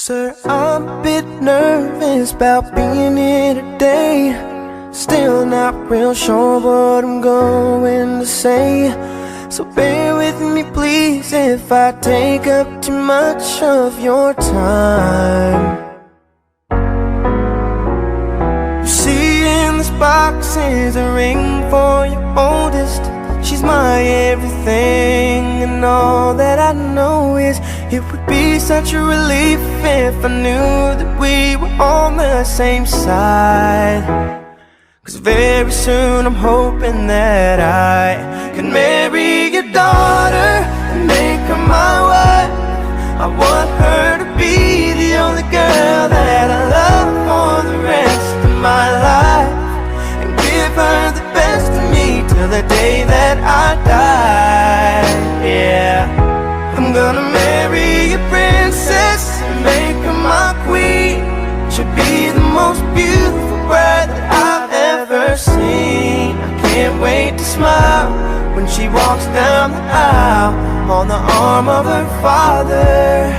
Sir, I'm a bit nervous about being here today. Still not real sure what I'm going to say. So bear with me please if I take up too much of your time. You see in this box is a ring for your oldest. She's my everything, and all that I know is it would be such a relief if I knew that we were on the same side. 'Cause very soon I'm hoping that I can marry your daughter and make her my wife. I want her to be the only girl that I love for the rest of my life, and give her the best of me till the day that I die. Yeah, I'm gonna marry a princess and make her my queen. She'll be the most beautiful bride that I've ever seen. I can't wait to smile when she walks down the aisle on the arm of her father,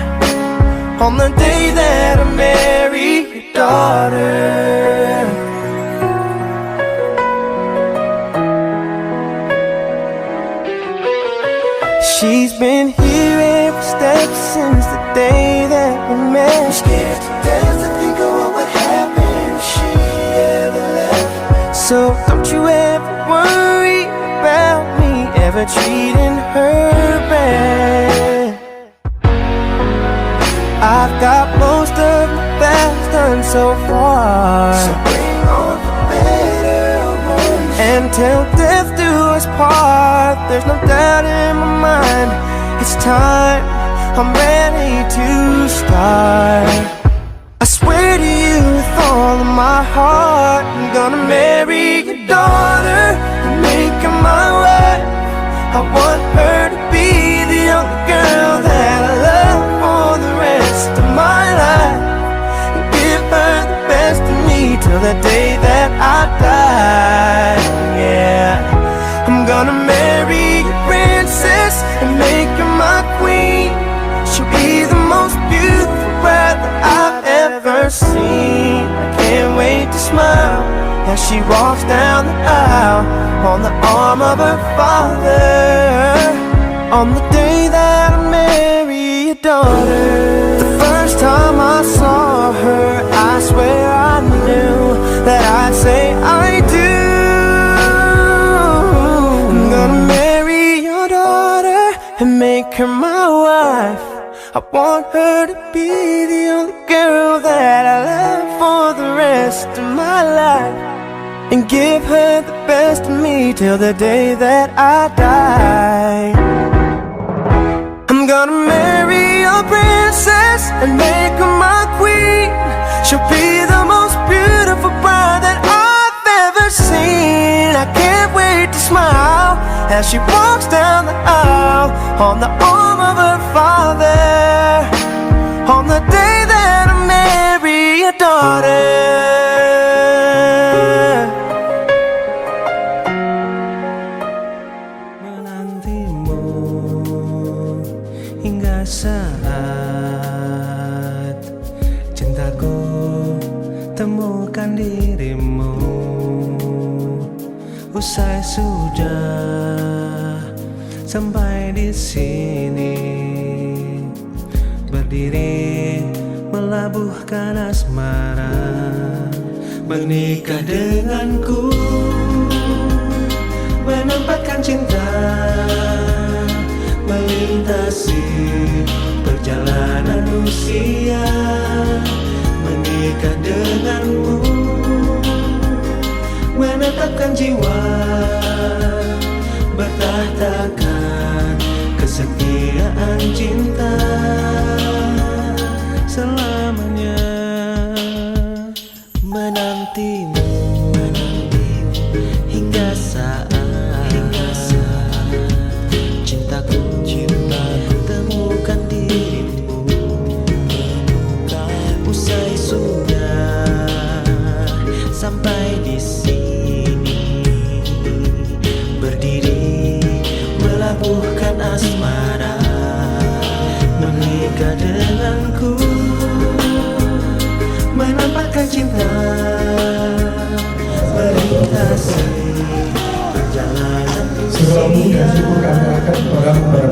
on the day that I marry your daughter. She's been here every step since the day that we met. I'm scared to death to think of what would happen if she ever left. So don't you ever worry about me ever treating her bad. I've got most of my best done so far, so bring on the better ones. And till death do us part, there's no doubt in my mind, it's time, I'm ready to start. I swear to you with all of my heart, I'm gonna marry your daughter and make her my wife. I want her to be the only girl that I love for the rest of my life, and give her the best of me till the day that I die. Yeah, I'm gonna marry a princess and make her my queen. She'll be the most beautiful bride that I've ever seen. I can't wait to smile as she walks down the aisle on the arm of her father, on the day that I marry your daughter. The first time I saw her, I swear I knew that I'd say I do. I'm gonna marry your daughter and make her my wife. I want her to be the only girl that I love for the rest of my life, and give her the best of me till the day that I die. I'm gonna marry a princess and make her my queen. She'll be the most beautiful bride that I've ever seen. I can't wait to smile as she walks down the aisle on the arm of her father, on the day that I marry your daughter. Hingga saat cintaku temukan dirimu. Usai sudah sampai di sini, berdiri melabuhkan asmara. Menikah denganku, menempatkan cinta, melintasi perjalanan usia. Menikah denganmu, menetapkan jiwa, bertahtakan kesetiaan cinta selamanya. Menantimu hingga saat cintaku temukan dirimu. Usai sudah sampai di sini, berdiri melabuhkan asmara.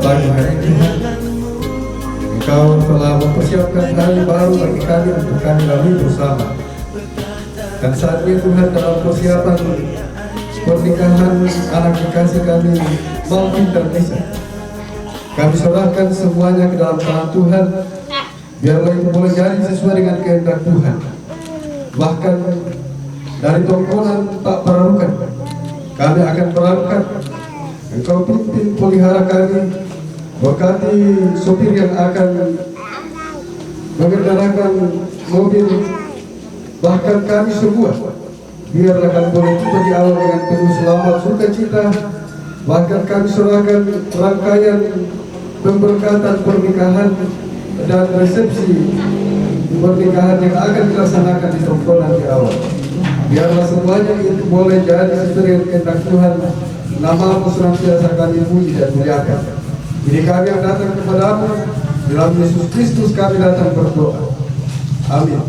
pagi hari Tuhan, Engkau telah mempersiapkan hari baru bagi kami untuk kami lalui bersama. Dan saat ini Tuhan, dalam persiapan pernikahan anak kekasih kami, Malvin dan Lisa, kami serahkan semuanya ke dalam tangan Tuhan. Biarlah itu boleh jadi sesuai dengan kehendak Tuhan. Bahkan dari tongkonan tak perarukan, kami akan perarukan. Engkau pimpin pelihara kami, berkati sopir yang akan mengendarakan mobil, bahkan kami semua. Biarlah kami boleh tiba di awal dengan penuh selamat sukacita. Bahkan kami serahkan rangkaian pemberkatan pernikahan dan resepsi pernikahan yang akan dilaksanakan di tongkonan di awal. Biarlah semuanya itu boleh jadi sesuai dengan kehendak Tuhan. Nama-Mu senantiasa kami puji dan muliakan. Ini kami yang datang kepadamu, dalam Yesus Kristus kami datang berdoa. Amin.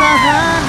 Tahan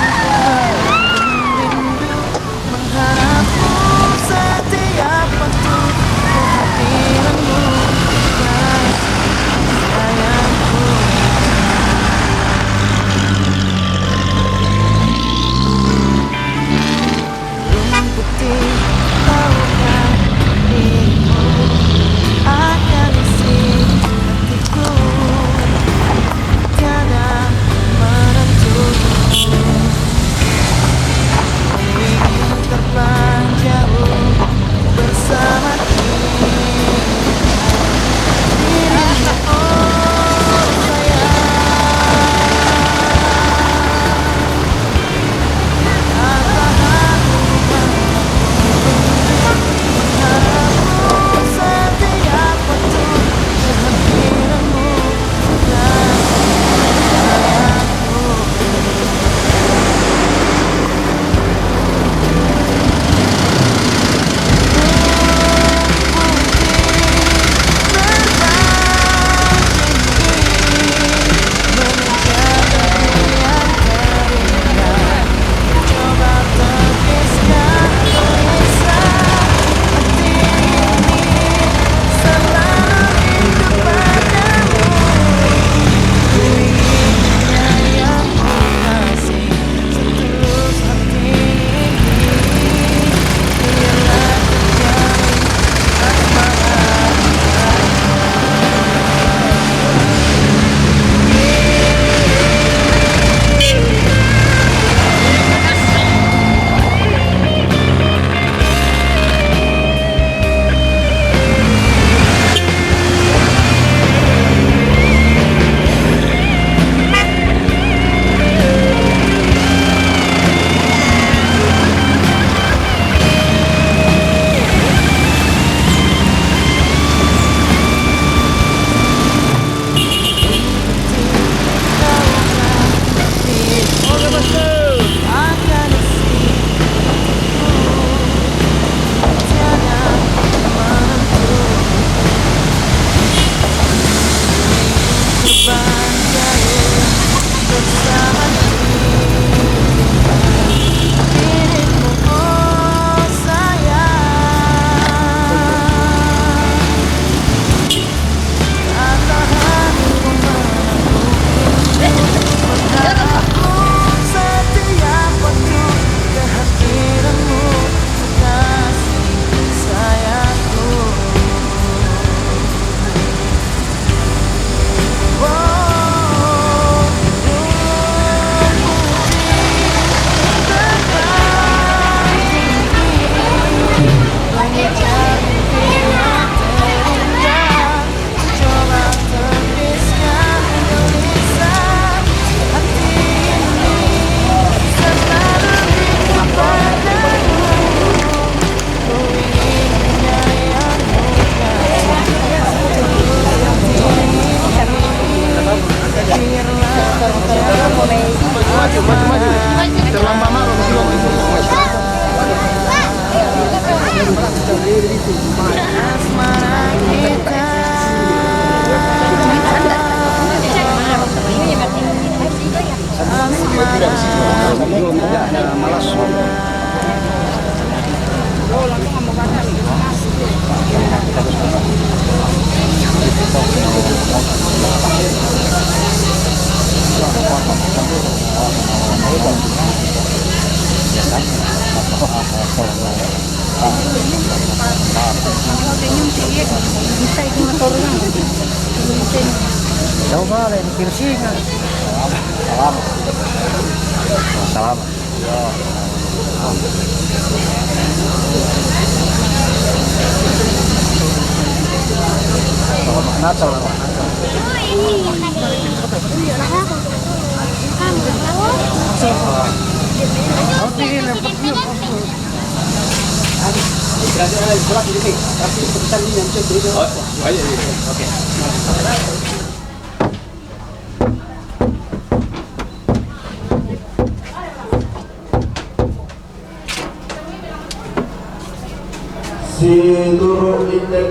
Si turu indek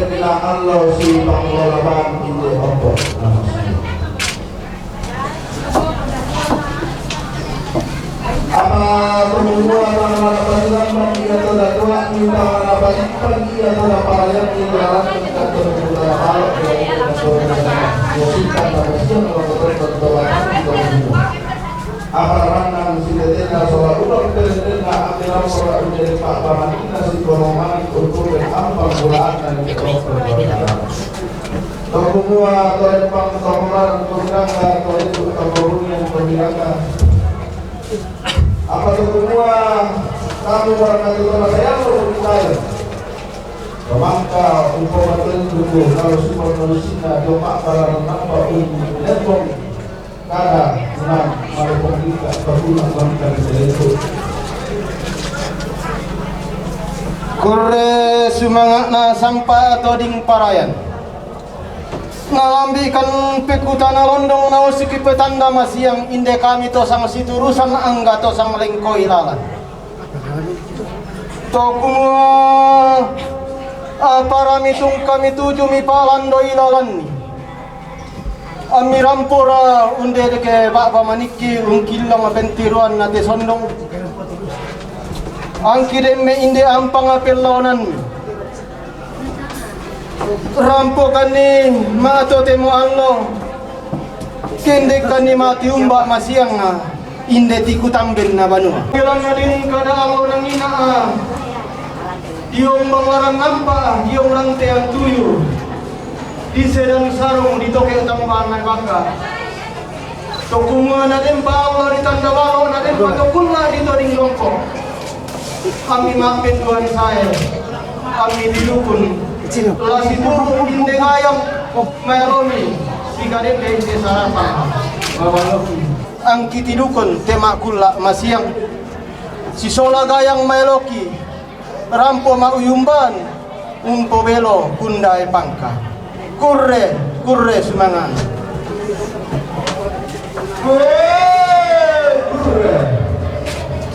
bila Allah si pengelolaan indek apa? Apa semua orang panggilan pagi atau dakwah minta mana balik pagi atau dapat yang di jalan kita terbuka balok yang kita siang kalau apa ranang si tetena soal udah tetena akhirnya soal menjadi pak baman kita si golongan untuk berampang bulan dan semua terempang soal berangga atau itu kamu yang berangga apa semua kamu berangkat itu saya berbicara Pemangka umpama tentu kalau semua manusia coba para nampak untuk kada menang maupun kita berulang bangsa itu. Kure sumangat na sampai atau ding parayan. Nalambikan pekutana londong na usiki petanda masiang inde kami to sang siturusan angga to sang lengko ilalan. To kumua para mitung kami tuju mi palando ilalan ni. Amirampura unde deke baba maniki ungkilang bentiruan nate sondong. Angkidem me inde ampang apelawanan. Rampokan ni mato temo Allah. Kendek kan ni mati umbak masiang na inde tiku tamben na banua. Bilang ngadin kada Allah nang ina. Diong bangarang nampa, diong rantean tuyu. Di sedang sarung di toke tambahan na bangga. Tokunga na din bawa di tanda bawa na din patokunla di toring longko. Kami mampin Tuhan saya. Kami dilukun. Lasi turu inde ngayam meromi. Sikadem de inde sarapan. Babaloki. Ang kitidukun tema kula masiang. Si sola gayang meloki. Rampo mauyumban. Umpo belo kundai pangka. Kurre semangat.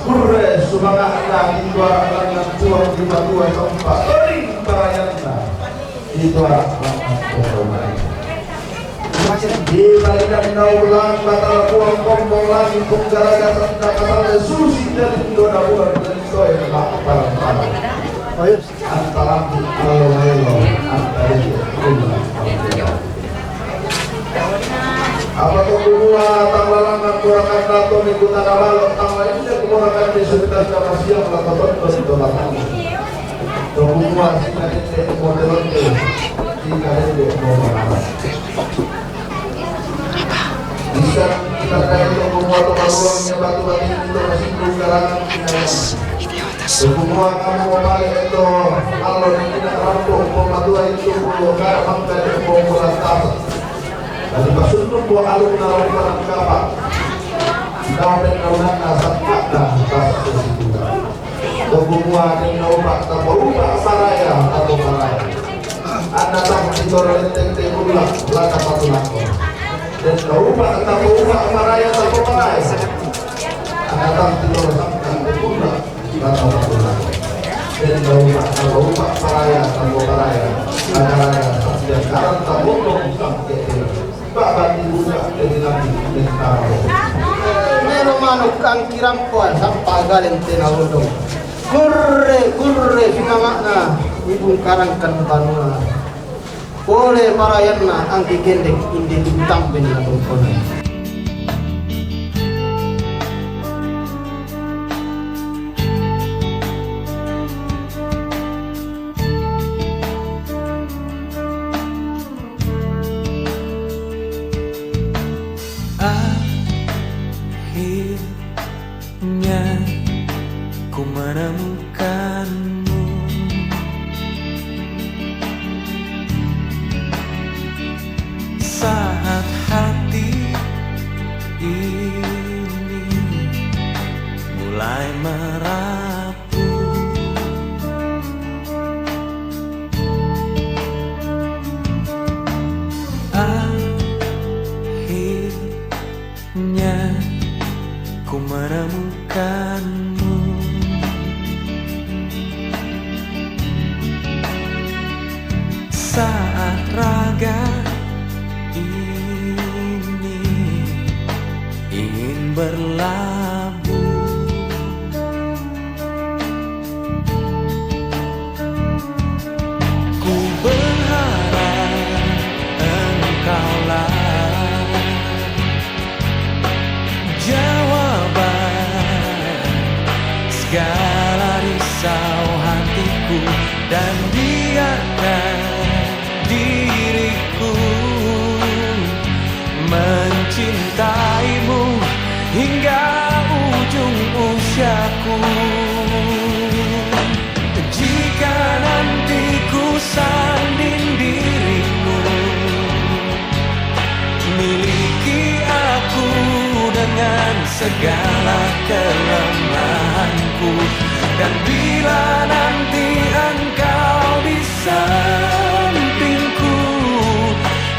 Kurre semangat lagi dua orang tua di dua tempat. Ori barayana. Itu orang. Di balikan naulang batal puang kompong lagi penggaraga tentang kata susi dan dona bulan dan soy lapar. Antara melo antara apa tu semua tanggalan kurangkan atau ikutan awal tanggal ini kurangkan di sekitar jam siang atau betul itu lakukan. Semua sehingga itu model itu sehingga itu model. Bisa kita itu membuat peluangnya batu-batu itu masih kurang. Semua kamu balik itu Allah yang tidak rampung pematuan itu bukan bangga dan pembuatan tanah. Dan maksudnya buat alun dalam barang kapal. Kau dan kaunan asap kata bahasa itu. Semua yang naupak tak berubah saraya atau saraya. Anda tak mentor lenteng tegulah laka patulah. dan taubah maraya tabukai akan tidur sampai berubah dan taubah maraya tabukai dan sekarang tabukai sampai bapak dibuka dari nabi dan tahu mero manuk kang kirampuan sampai galen tenawudong kurre simamakna ibung karangkan banuna boleh parayanna angki gendek indi bintang ben labung kono akhirnya ku menemukanmu, saat hati ini mulai merapuh. Akhirnya ku menemukanmu, saat raga ini ingin berlabuh. Ku berharap engkaulah jawaban segala risau hatiku, dan biarkan diriku mencintaimu hingga ujung usiaku. Jika nanti ku sanding dirimu, miliki aku dengan segala kelemahanku, dan bila nanti engkau di sampingku,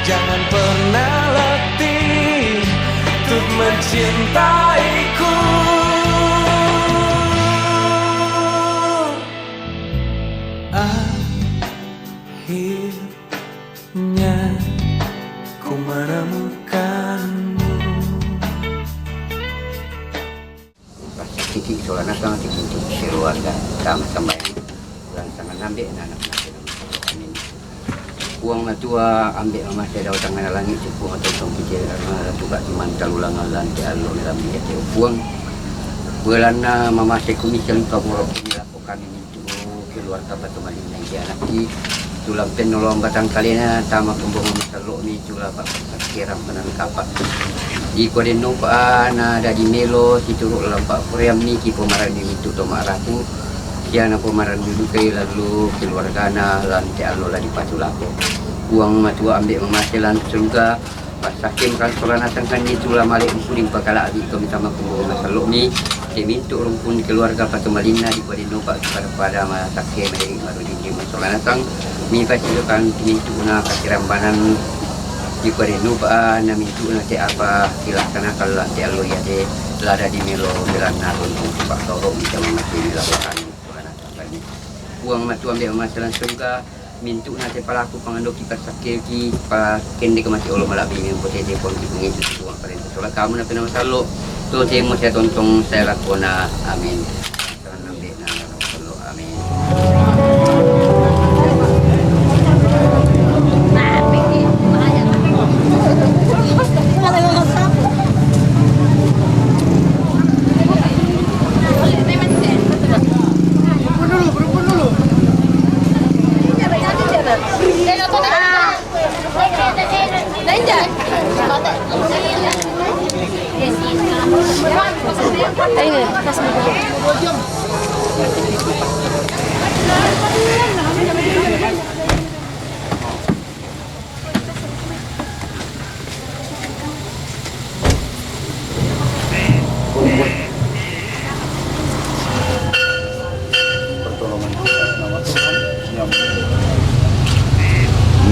jangan pernah letih untuk mencintaiku. Akhirnya ku menemukanmu. Titik solana sama titik keluarga sama lansangan ambil anak amin. Uang matua ambil mama saya daw tangan langit cukup atau tong kecil juga cuman talulang lantai alur dalam dia uang bulan mama saya kumisan kamurok dilakukan itu keluarga Batu Malin yang dia anak di tulang penolong batang kalina tama pembangun masalok ni cula pak kiram penan kapak di kodeno pa na dari melo situru lampak Korea ni ki pemaran itu to maraku kiana pemaran dulu kay lalu keluarga na lantai alola di patulako uang matua ambil memaselan surga pasakim kan solana tangkan ni cula malik kuring pakala di kami tama pembangun masalok ni dimintu rumpun keluarga Batu Malina di kodeno pak pada masakke dari maru di solana tang mi pasilukan dimintu na kasirambanan di kodeno pa na mintu na te apa dilaksanakan lantai alo ya de lada di melo belan narun pak toro bisa masih dilakukan uang matu ambil masalah surga mintu na te palaku pangandok kita sakil ki pa kende masih Allah malabi yang potete pon ki pengen uang parente soalnya kamu na pena masalo to te mo saya tontong saya lakona amin ambil na Allah amin.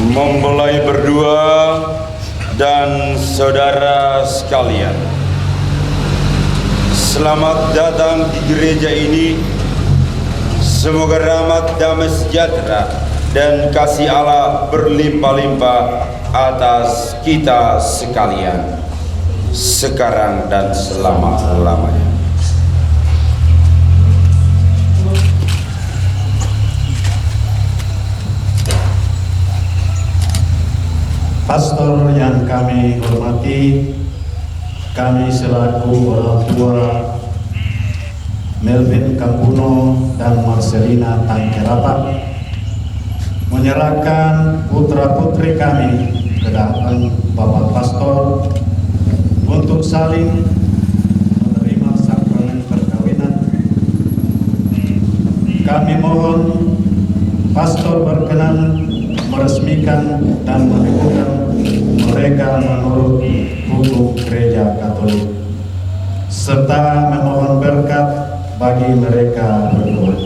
Mempelai berdua dan saudara sekalian, selamat datang di gereja ini. Semoga rahmat, damai sejahtera, dan kasih Allah berlimpah-limpah atas kita sekalian, sekarang dan selama-lamanya. Pastor yang kami hormati, kami selaku orang tua Melvin Kampuno dan Marcelina Tangkerapa menyerahkan putra-putri kami ke hadapan Bapak Pastor untuk saling menerima sakramen perkawinan. Kami mohon Pastor berkenan meresmikan dan meneguhkan mereka menurut hukum Gereja Katolik, serta memohon berkat bagi mereka berdua.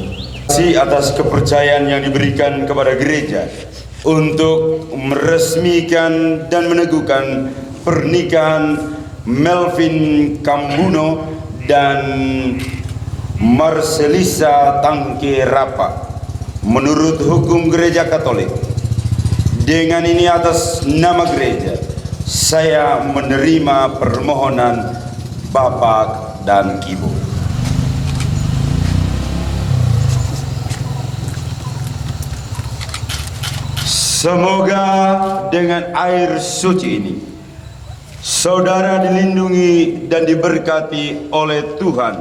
Atas kepercayaan yang diberikan kepada gereja untuk meresmikan dan meneguhkan pernikahan Melvin Kampuno dan Marcelisa Tangkerapa menurut hukum Gereja Katolik. Dengan ini atas nama gereja, saya menerima permohonan Bapak dan Ibu. Semoga dengan air suci ini, saudara dilindungi dan diberkati oleh Tuhan,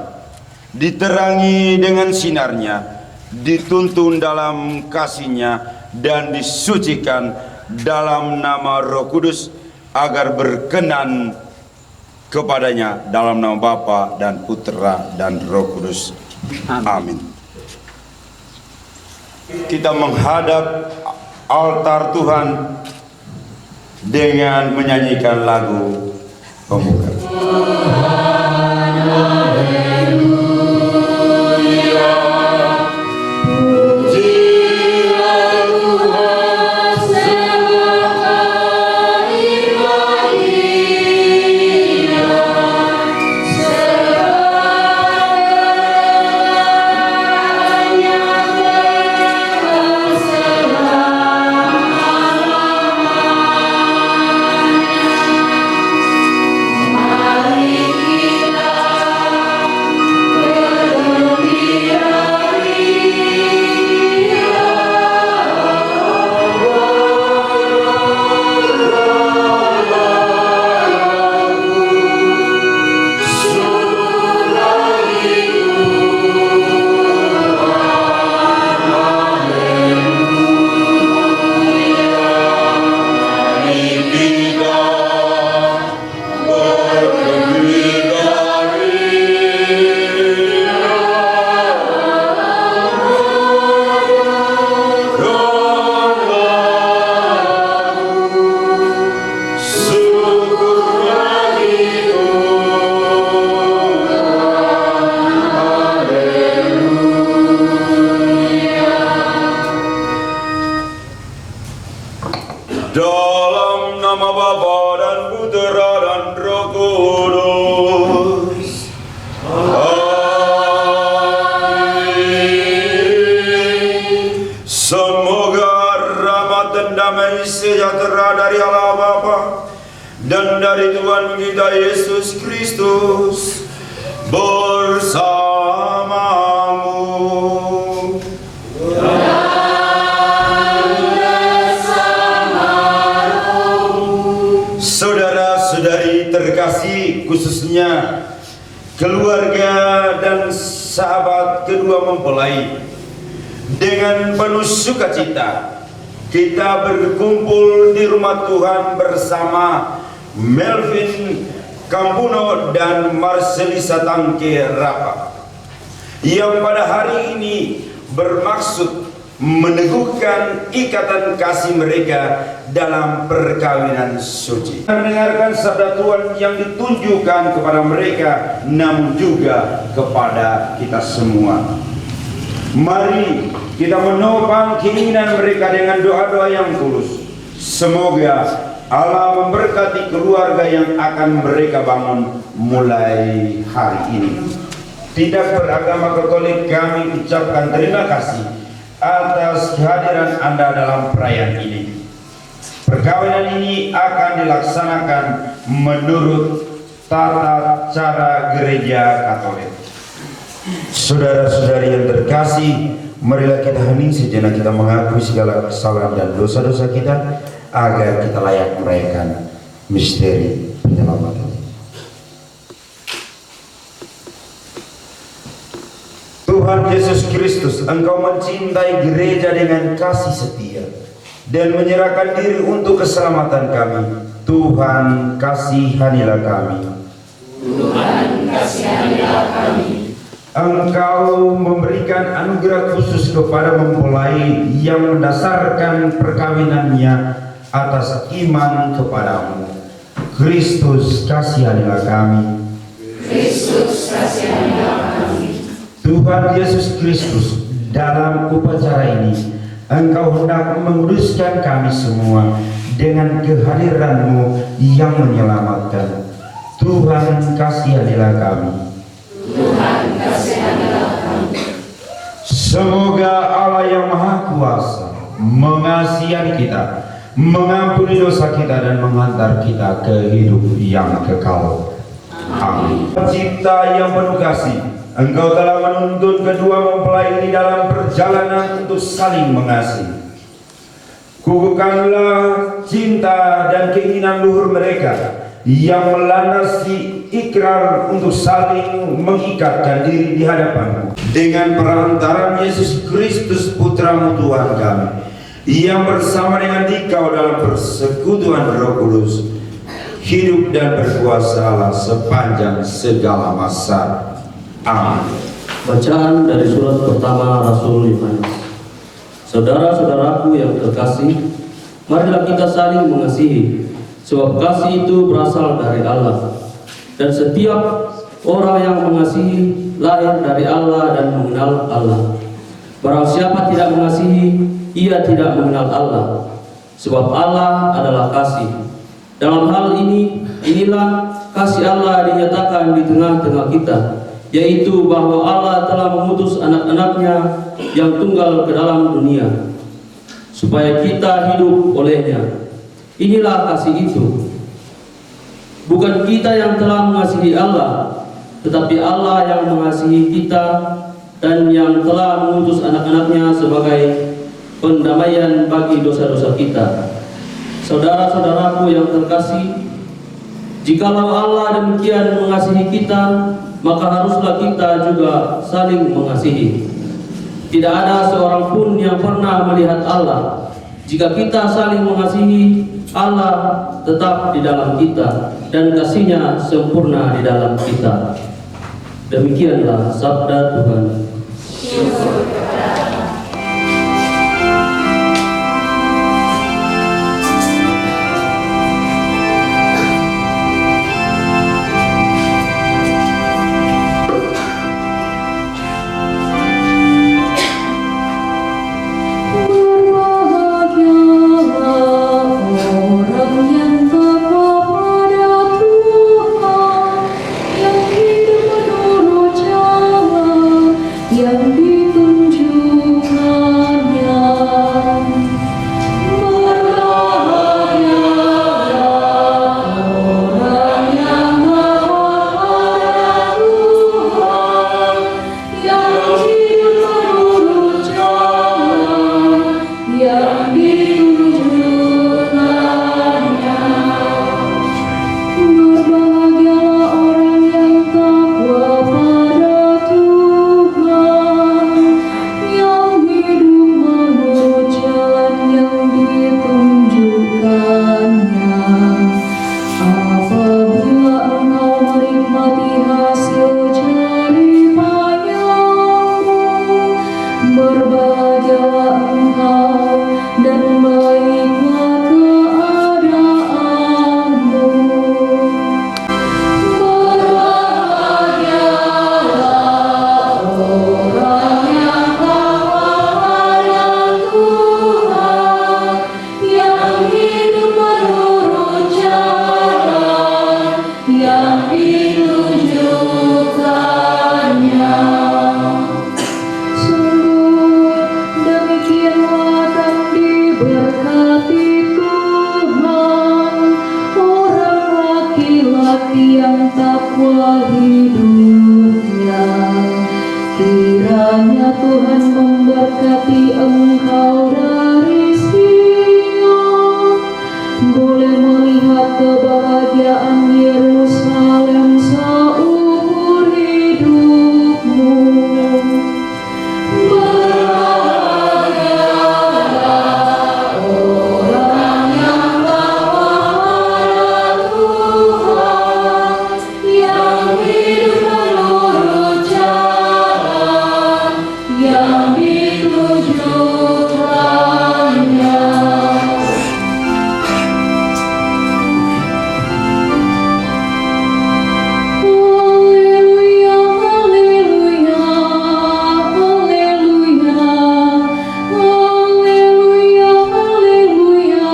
diterangi dengan sinarnya, dituntun dalam kasih-Nya, dan disucikan dalam nama Roh Kudus, agar berkenan kepadanya dalam nama Bapa dan Putra dan Roh Kudus. Amin. Kita menghadap altar Tuhan dengan menyanyikan lagu pembuka. Dalam nama Bapa dan Putra dan Roh Kudus. Amin. Semoga rahmat dan damai sejahtera dari Allah Bapa dan dari Tuhan kita Yesus Kristus bersamamu. Saudara-saudari terkasih, khususnya keluarga dan sahabat kedua mempelai, dengan penuh sukacita kita berkumpul di rumah Tuhan bersama Melvin Kampuno dan Marcelisa Tangkerapa, yang pada hari ini bermaksud meneguhkan ikatan kasih mereka dalam perkawinan suci. Mendengarkan sabda Tuhan yang ditunjukkan kepada mereka, namun juga kepada kita semua. Mari kita menopang keinginan mereka dengan doa-doa yang tulus. Semoga Allah memberkati keluarga yang akan mereka bangun mulai hari ini. Tidak beragama Katolik, kami ucapkan terima kasih atas kehadiran Anda dalam perayaan ini. Perkawinan ini akan dilaksanakan menurut tata cara gereja Katolik. Saudara-saudari yang terkasih, marilah kita hening sejenak, kita mengakui segala kesalahan dan dosa-dosa kita agar kita layak merayakan misteri penyelamatan. Tuhan Yesus Kristus, Engkau mencintai gereja dengan kasih setia dan menyerahkan diri untuk keselamatan kami. Tuhan, kasihanilah kami. Tuhan, kasihanilah kami. Engkau memberikan anugerah khusus kepada mempelai yang mendasarkan perkawinannya atas iman kepadamu. Kristus, kasihanilah kami. Kristus, kasihanilah kami. Tuhan Yesus Kristus, dalam upacara ini Engkau hendak menguduskan kami semua dengan kehadiran-Mu yang menyelamatkan. Tuhan, kasihanilah kami. Tuhan, kasihanilah kami. Semoga Allah yang Maha Kuasa mengasihani kita, mengampuni dosa kita, dan mengantar kita ke hidup yang kekal. Amin. Pencipta yang penuh kasih, Engkau telah menuntun kedua mempelai ini dalam perjalanan untuk saling mengasihi. Kukuhkanlah cinta dan keinginan luhur mereka yang melandasi ikrar untuk saling mengikatkan diri di hadapan-Mu. Dengan perantaraan Yesus Kristus Putra-Mu Tuhan kami, yang bersama dengan Dikau dalam persekutuan Roh Kudus, hidup dan berkuasa Allah sepanjang segala masa. Amin. Bacaan dari surat pertama Rasul Yohanes. Saudara-saudaraku yang terkasih, marilah kita saling mengasihi, sebab kasih itu berasal dari Allah. Dan setiap orang yang mengasihi lahir dari Allah dan mengenal Allah. Barang siapa tidak mengasihi, ia tidak mengenal Allah, sebab Allah adalah kasih. Dalam hal ini, inilah kasih Allah dinyatakan di tengah-tengah kita, yaitu bahwa Allah telah mengutus anak-anaknya yang tunggal ke dalam dunia, supaya kita hidup olehnya. Inilah kasih itu. Bukan kita yang telah mengasihi Allah, tetapi Allah yang mengasihi kita dan yang telah mengutus anak-anaknya sebagai pendamaian bagi dosa-dosa kita. Saudara-saudaraku yang terkasih, jikalau Allah demikian mengasihi kita, maka haruslah kita juga saling mengasihi. Tidak ada seorang pun yang pernah melihat Allah. Jika kita saling mengasihi, Allah tetap di dalam kita dan kasih-Nya sempurna di dalam kita. Demikianlah sabda Tuhan. Syukur kepada Allah. Yang ditunjuk hidupnya. Kiranya Tuhan memberkati engkau dari Sion, boleh melihat kebahagiaan Yerusalem seumur hidupmu. Bahagialah orang yang bawa Tuhan, yang hidup menurut jalan yang ditujukannya. Haleluya, haleluya, haleluya, haleluya,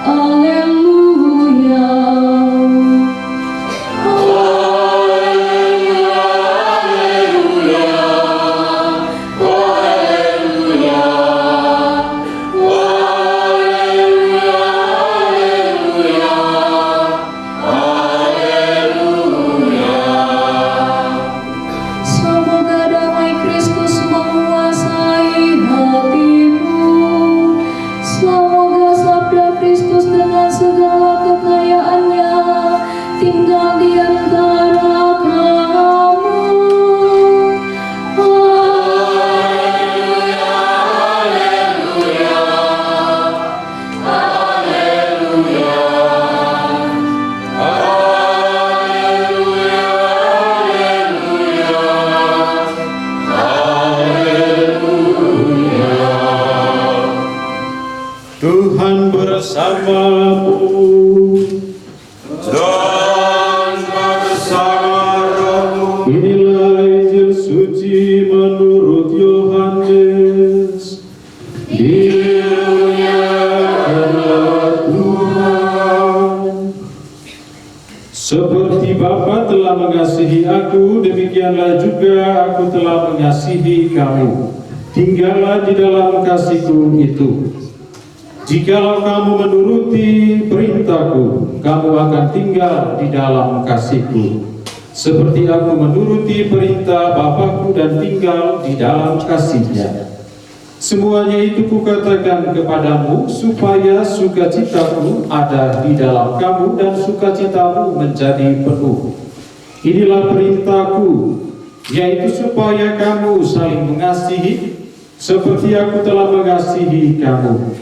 haleluya, haleluya. Semoga damai Kristus menguasai hatimu. Semoga sabda Kristus dengan segala kekayaannya tinggal di antara kamu. Haleluya, haleluya, Tuhan bersamamu Dan bersama rohmu. Inilah Injil suci menurut Yohanes. Dimuliakanlah Tuhan. Seperti Bapa telah mengasihi aku, demikianlah juga aku telah mengasihi kamu. Tinggallah di dalam kasihku itu. Jikalau kamu menuruti perintahku, kamu akan tinggal di dalam kasihku. Seperti aku menuruti perintah Bapakku dan tinggal di dalam kasihnya. Semuanya itu kukatakan kepadamu, supaya sukacitaku ada di dalam kamu dan sukacitamu menjadi penuh. Inilah perintahku, yaitu supaya kamu saling mengasihi, seperti aku telah mengasihi kamu.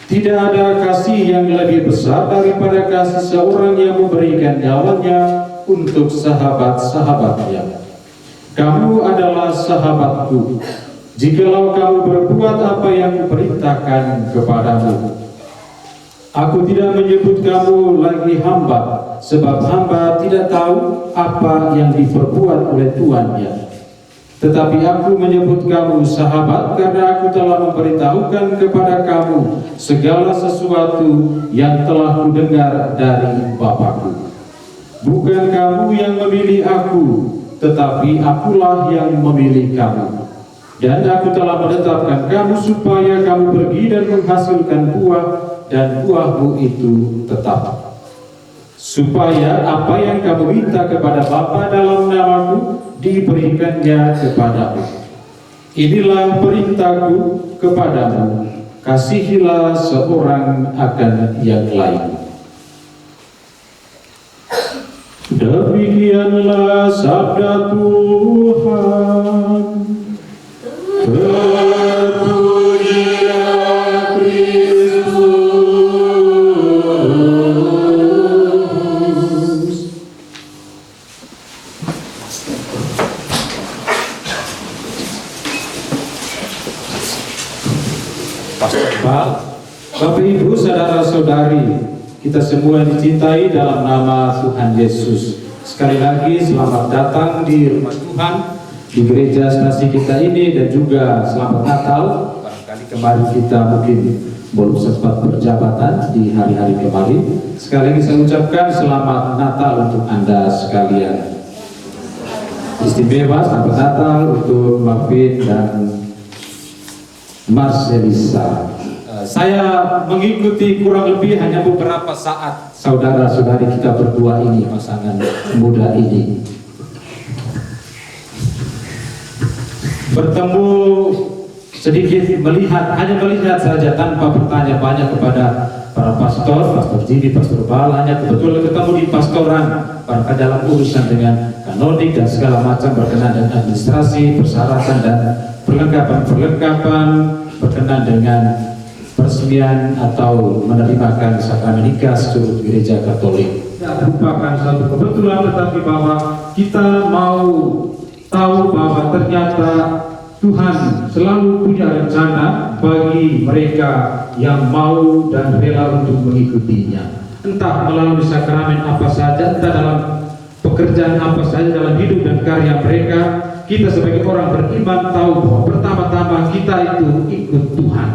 Tidak ada kasih yang lebih besar daripada kasih seorang yang memberikan nyawanya untuk sahabat-sahabatnya. Kamu adalah sahabatku, jikalau kamu berbuat apa yang kuperintahkan kepadamu. Aku tidak menyebut kamu lagi hamba, sebab hamba tidak tahu apa yang diperbuat oleh tuannya. Tetapi aku menyebut kamu sahabat, karena aku telah memberitahukan kepada kamu segala sesuatu yang telah kudengar dari Bapakku. Bukan kamu yang memilih aku, tetapi akulah yang memilih kamu. Dan aku telah menetapkan kamu supaya kamu pergi dan menghasilkan buah, dan buahmu itu tetap. Supaya apa yang kamu minta kepada Bapa dalam namaku, diberikannya kepadamu. Inilah perintahku kepadamu, kasihilah seorang akan yang lain. Demikianlah sabda Tuhan. Terpujilah Kristus. Bapak Ibu, saudara-saudari, kita semua dicintai dalam nama Tuhan Yesus. Sekali lagi selamat datang di rumah Tuhan, di gereja stasi kita ini, dan juga selamat Natal. Barangkali kemarin kita mungkin belum sempat berjabatan di hari-hari kemarin. Sekali lagi saya ucapkan selamat Natal untuk Anda sekalian. Istimewa selamat Natal untuk Mbak Vin dan Mas Elisa. Saya mengikuti kurang lebih hanya beberapa saat saudara-saudari kita berdua ini, pasangan muda ini. bertemu sedikit hanya melihat saja tanpa bertanya banyak kepada para pastor Jimmy, pastor Bal, hanya kebetulan ketemu di pastoran dalam urusan dengan kanonik dan segala macam berkenaan dengan administrasi, persyaratan dan perlengkapan berkenaan dengan peresmian atau menerimakan sakramen nikah seluruh gereja Katolik. Tidak merupakan satu kebetulan, tetapi bahwa kita mau tahu bahwa ternyata Tuhan selalu punya rencana bagi mereka yang mau dan rela untuk mengikutinya. Entah melalui sakramen apa saja, entah dalam pekerjaan apa saja dalam hidup dan karya mereka, kita sebagai orang beriman tahu bahwa pertama-tama kita itu ikut Tuhan.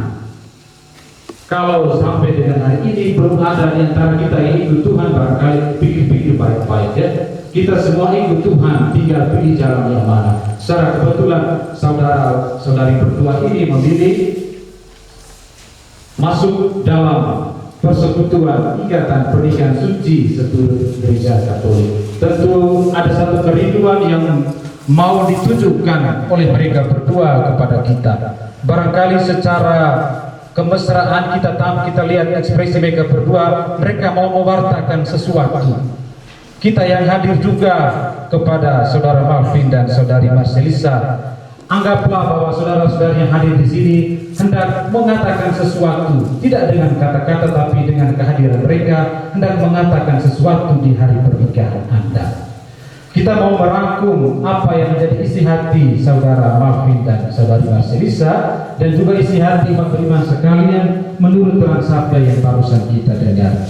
Kalau sampai dengan hari ini belum ada di antara kita yang ikut Tuhan, barangkali pikir-pikir baik-baik ya. Kita semua ikut Tuhan, tinggal pilih jalan yang mana. Secara kebetulan saudara-saudari berdua ini memilih masuk dalam persekutuan ikatan pernikahan suci seluruh gereja Katolik. Tentu ada satu kerinduan yang mau ditujukan oleh mereka berdua kepada kita. Barangkali secara kemesraan kita lihat ekspresi mereka berdua, mereka mau mewartakan sesuatu. Kita yang hadir juga kepada saudara Marvin dan saudari Marcelisa, anggaplah bahwa saudara-saudari yang hadir di sini hendak mengatakan sesuatu, tidak dengan kata-kata tapi dengan kehadiran mereka, hendak mengatakan sesuatu di hari pernikahan Anda. Kita mau merangkum apa yang menjadi isi hati saudara Marvin dan saudari Marcelisa, dan juga isi hati umat beriman sekalian menurut terang sabda yang barusan kita dengar.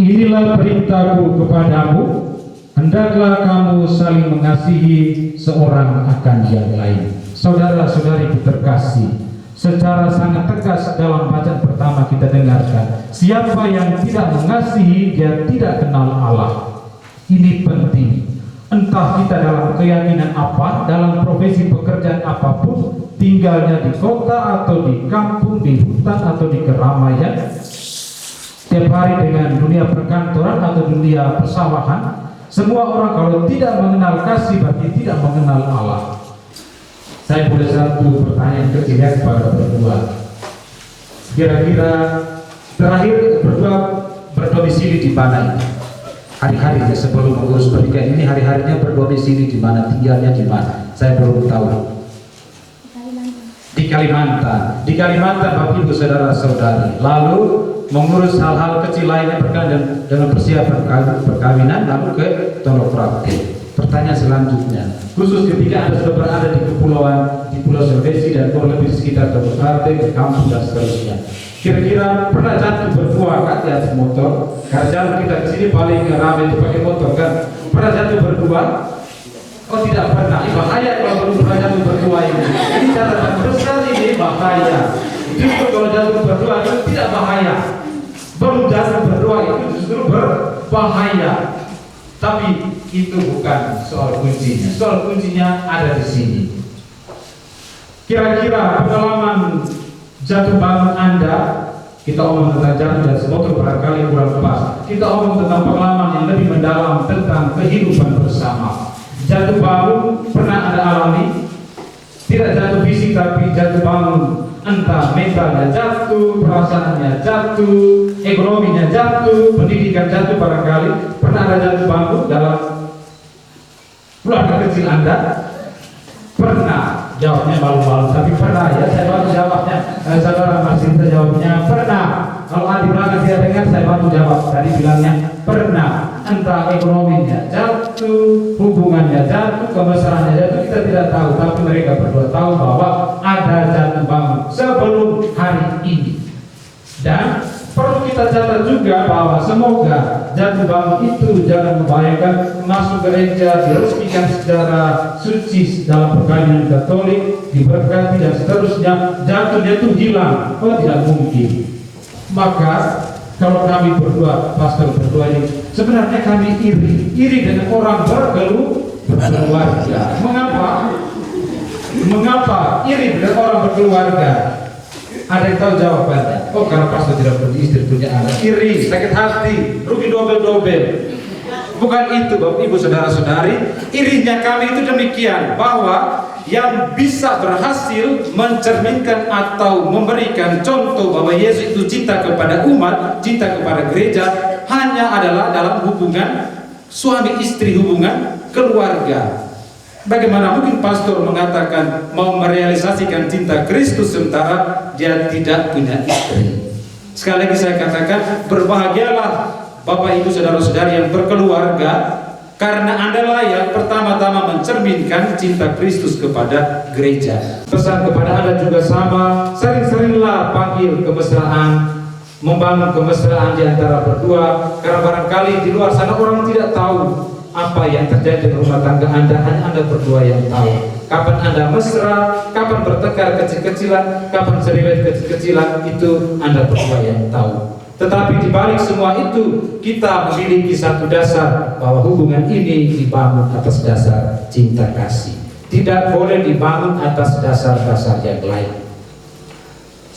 Inilah perintahku kepadamu, hendaklah kamu saling mengasihi seorang akan yang lain. Saudara-saudari terkasih, secara sangat tegas dalam bacaan pertama kita dengarkan, siapa yang tidak mengasihi dia tidak kenal Allah. Ini penting. Entah kita dalam keyakinan apa, dalam profesi pekerjaan apapun, tinggalnya di kota atau di kampung, di hutan atau di keramaian, setiap hari dengan dunia perkantoran atau dunia persawahan, semua orang kalau tidak mengenal kasih berarti tidak mengenal Allah. Saya boleh satu pertanyaan kecil ya kepada berdua. Kira-kira terakhir berdua berdomisili di mana ini? Hari-harinya sebelum mengurus pernikahan ini, hari-harinya berdomisili di mana, tinggalnya di mana? Saya belum tahu. Di Kalimantan. Di Kalimantan Bapak Ibu saudara-saudari. Lalu mengurus hal-hal kecil lainnya berkaitan dengan persiapan perkawinan, lalu ke Pondok Praktik. Pertanyaan selanjutnya, khusus ketika Anda sudah berada di kepulauan, di Pulau Sulawesi dan kurang lebih sekitar Pondok Praktik, ke kampung dan seterusnya, kira-kira pernah jatuh berdua kan di atas motor? Karena jalan kita di sini paling ramai itu pakai motor kan? Pernah jatuh berdua? Oh tidak pernah. Ini bahaya kalau belum pernah jatuh berdua ini. Ini catatan besar, ini bahaya. Justru kalau jatuh berdua itu tidak bahaya. Belum jatuh berdua itu justru berbahaya. Tapi itu bukan soal kuncinya. Soal kuncinya ada di sini. Kira-kira pengalaman jatuh bangun Anda, kita omong tentang jatuh dan semoga barangkali kurang pas. Kita omong tentang pengalaman yang lebih mendalam tentang kehidupan bersama. Jatuh bangun pernah Anda alami? Tidak jatuh fisik tapi jatuh bangun, entah mentalnya jatuh, perasaannya jatuh, ekonominya jatuh, pendidikan jatuh barangkali. Pernah ada jatuh bangun dalam keluarga kecil Anda? Pernah. Jawabnya malu-malu, tapi pernah ya. Saya bantu jawabnya. Saudara masih jawabnya pernah. Kalau di belakang dia dengar, saya bantu jawab. Tadi bilangnya pernah. Entah ekonominya jatuh, hubungannya jatuh, kemesraannya jatuh, kita tidak tahu. Tapi mereka berdua tahu bahwa ada jatuh bangun sebelum hari ini. Dan perlu kita catat juga bahwa semoga jatuh bangun itu jangan membahayakan masuk gereja, diresmikan secara suci dalam perkawinan Katolik, diberkati dan seterusnya. Jatuhnya itu hilang, oh tidak mungkin. Maka kalau kami berdua, pastor berdua ini, sebenarnya kami iri dengan orang berkeluarga. Mengapa iri dengan orang berkeluarga? Ada yang tahu jawabannya? Oh, karena pastor tidak punya istri, punya anak. Iri, sakit hati, rugi dobel-dobel. Bukan itu Bapak Ibu Saudara-saudari, irinya kami itu demikian, bahwa yang bisa berhasil mencerminkan atau memberikan contoh bahwa Yesus itu cinta kepada umat, cinta kepada gereja, hanya adalah dalam hubungan suami istri, hubungan keluarga. Bagaimana mungkin pastor mengatakan mau merealisasikan cinta Kristus sementara dia tidak punya istri? Sekali lagi saya katakan, berbahagialah Bapak Ibu Saudara-saudari yang berkeluarga, karena Anda yang pertama-tama mencerminkan cinta Kristus kepada gereja. Pesan kepada Anda juga sama, sering-seringlah panggil kemesraan, membangun kemesraan di antara berdua, karena barangkali di luar sana orang tidak tahu apa yang terjadi di rumah tangga Anda, hanya Anda berdua yang tahu. Kapan Anda mesra, kapan bertengkar kecil-kecilan, kapan cerewet kecil-kecilan, itu Anda berdua yang tahu. Tetapi di balik semua itu, kita memiliki satu dasar, bahwa hubungan ini dibangun atas dasar cinta kasih. Tidak boleh dibangun atas dasar-dasar yang lain.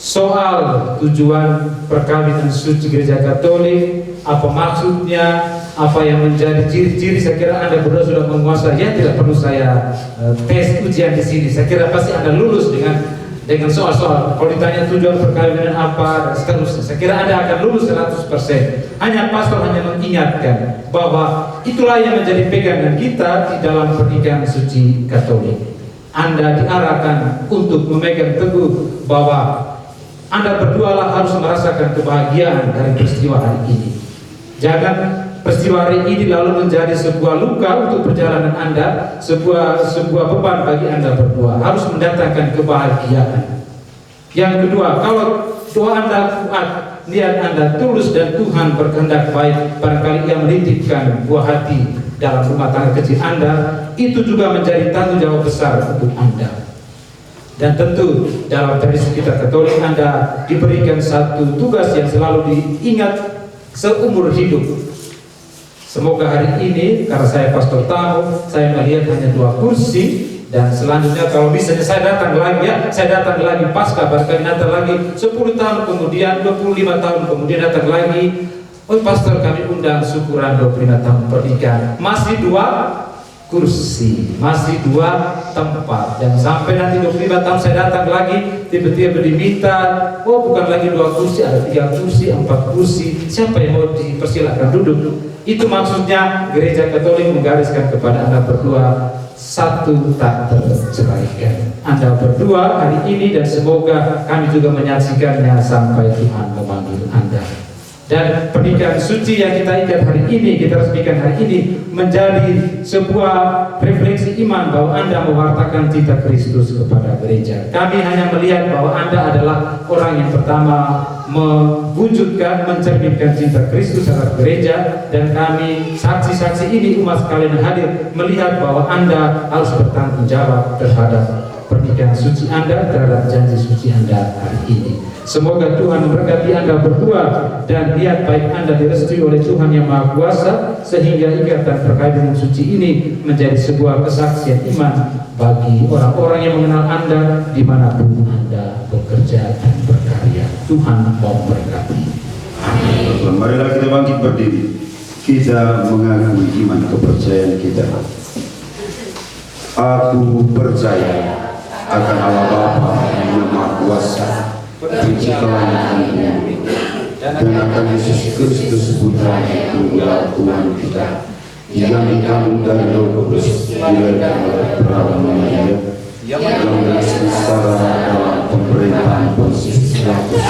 Soal tujuan perkawinan suci Gereja Katolik, apa maksudnya, apa yang menjadi ciri-ciri, saya kira Anda berdua sudah menguasai. Ya, tidak perlu saya tes ujian di sini. Saya kira pasti Anda lulus dengan soal-soal. Kalau ditanya tujuan perkawinan apa dan seterusnya, saya kira Anda akan lulus 100%. Hanya pastor hanya mengingatkan bahwa itulah yang menjadi pegangan kita di dalam pernikahan suci Katolik. Anda diarahkan untuk memegang teguh bahwa Anda berdualah harus merasakan kebahagiaan dari peristiwa hari ini. Jangan peristiwa hari ini lalu menjadi sebuah luka untuk perjalanan Anda, sebuah beban bagi Anda berdua. Harus mendatangkan kebahagiaan. Yang kedua, kalau doa Anda kuat, niat Anda tulus dan Tuhan berkehendak baik, barangkali Ia menitipkan buah hati dalam rumah tangga kecil Anda, itu juga menjadi tanggung jawab besar untuk Anda. Dan tentu dalam tradisi kita Katolik, Anda diberikan satu tugas yang selalu diingat seumur hidup. Semoga hari ini, karena saya pastor tamu, saya melihat hanya 2 kursi, dan selanjutnya kalau bisa saya datang lagi, ya, saya datang lagi pasca, barangkali datang lagi 10 tahun kemudian, 25 tahun kemudian datang lagi. Oh pastor, kami undang syukuran 25 tahun pernikahan, masih 2 kursi, masih 2 tempat. Dan sampai nanti 25 tahun saya datang lagi, tiba-tiba diminta, oh bukan lagi 2 kursi, ada 3 kursi, 4 kursi. Siapa yang mau dipersilakan duduk? Itu maksudnya Gereja Katolik menggariskan kepada Anda berdua, satu tak terceraikan. Anda berdua hari ini, dan semoga kami juga menyaksikannya sampai Tuhan memanggil Anda. Dan pernikahan suci yang kita ikat hari ini, kita resmikan hari ini, menjadi sebuah refleksi iman bahwa Anda mewartakan cinta Kristus kepada gereja. Kami hanya melihat bahwa Anda adalah orang yang pertama mewujudkan, mencerminkan cinta Kristus terhadap gereja, dan kami saksi-saksi ini, umat sekalian yang hadir, melihat bahwa Anda harus bertanggung jawab terhadap pernikahan suci Anda, terhadap janji suci Anda hari ini. Semoga Tuhan memberkati Anda berdua, dan niat baik Anda direstui oleh Tuhan yang Maha Kuasa, sehingga ikatan perkawinan suci ini menjadi sebuah kesaksian iman bagi orang-orang yang mengenal Anda dimanapun Anda bekerja dan berkarya. Tuhan memberkati. Amin. Marilah kita bangkit berdiri. Kita mengakui iman kepercayaan kita. Aku percaya akan Allah Bapa yang Maha Kuasa, pencipta langit dan bumi, dan akan Yesus Kristus Putra Tunggal Tuhan kita, yang dikandung dari Roh Kudus, dilahirkan oleh perawan Maria, yang bersengsara dalam pemerintahan Pontius Pilatus,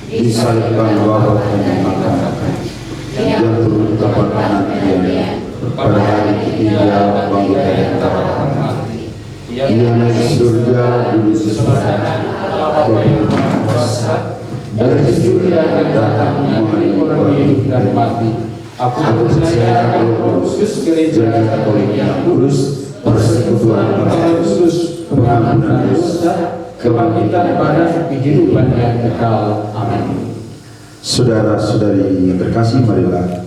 disalibkan, wafat dan dimakamkan, yang turun ke kanan Dia, pada hari ketiga bangkit dari antara orang mati. Ia naik ke surga, duduk sebelah kanan kuasa, dari surga akan datang menghadiri orang hidup dan mati. Aku percaya Roh Kudus, Gereja Katolik yang kudus, persekutuan orang kudus, pengampunan dosa, kebangkitan pada kehidupan yang kekal. Amin. Saudara-saudari yang terkasih, marilah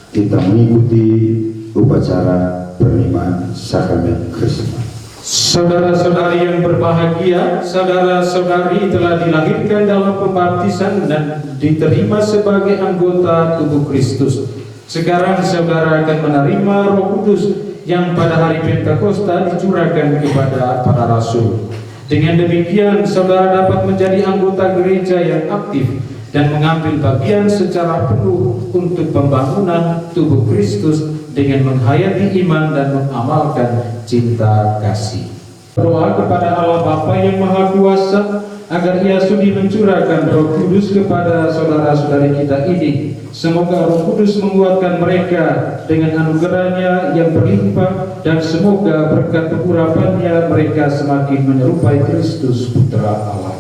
kita mengikuti upacara penerimaan sakramen Krismas. Saudara-saudari yang berbahagia, saudara-saudari telah dilahirkan dalam pembaptisan dan diterima sebagai anggota tubuh Kristus. Sekarang saudara akan menerima Roh Kudus yang pada hari Pentakosta dicurahkan kepada para rasul. Dengan demikian saudara dapat menjadi anggota gereja yang aktif dan mengambil bagian secara penuh untuk pembangunan tubuh Kristus dengan menghayati iman dan mengamalkan cinta kasih. Doa kepada Allah Bapa yang Maha Kuasa agar Ia sudi mencurahkan Roh Kudus kepada saudara-saudari kita ini. Semoga Roh Kudus menguatkan mereka dengan anugerahnya yang berlimpah, dan semoga berkat pengurapannya mereka semakin menyerupai Kristus Putra Allah.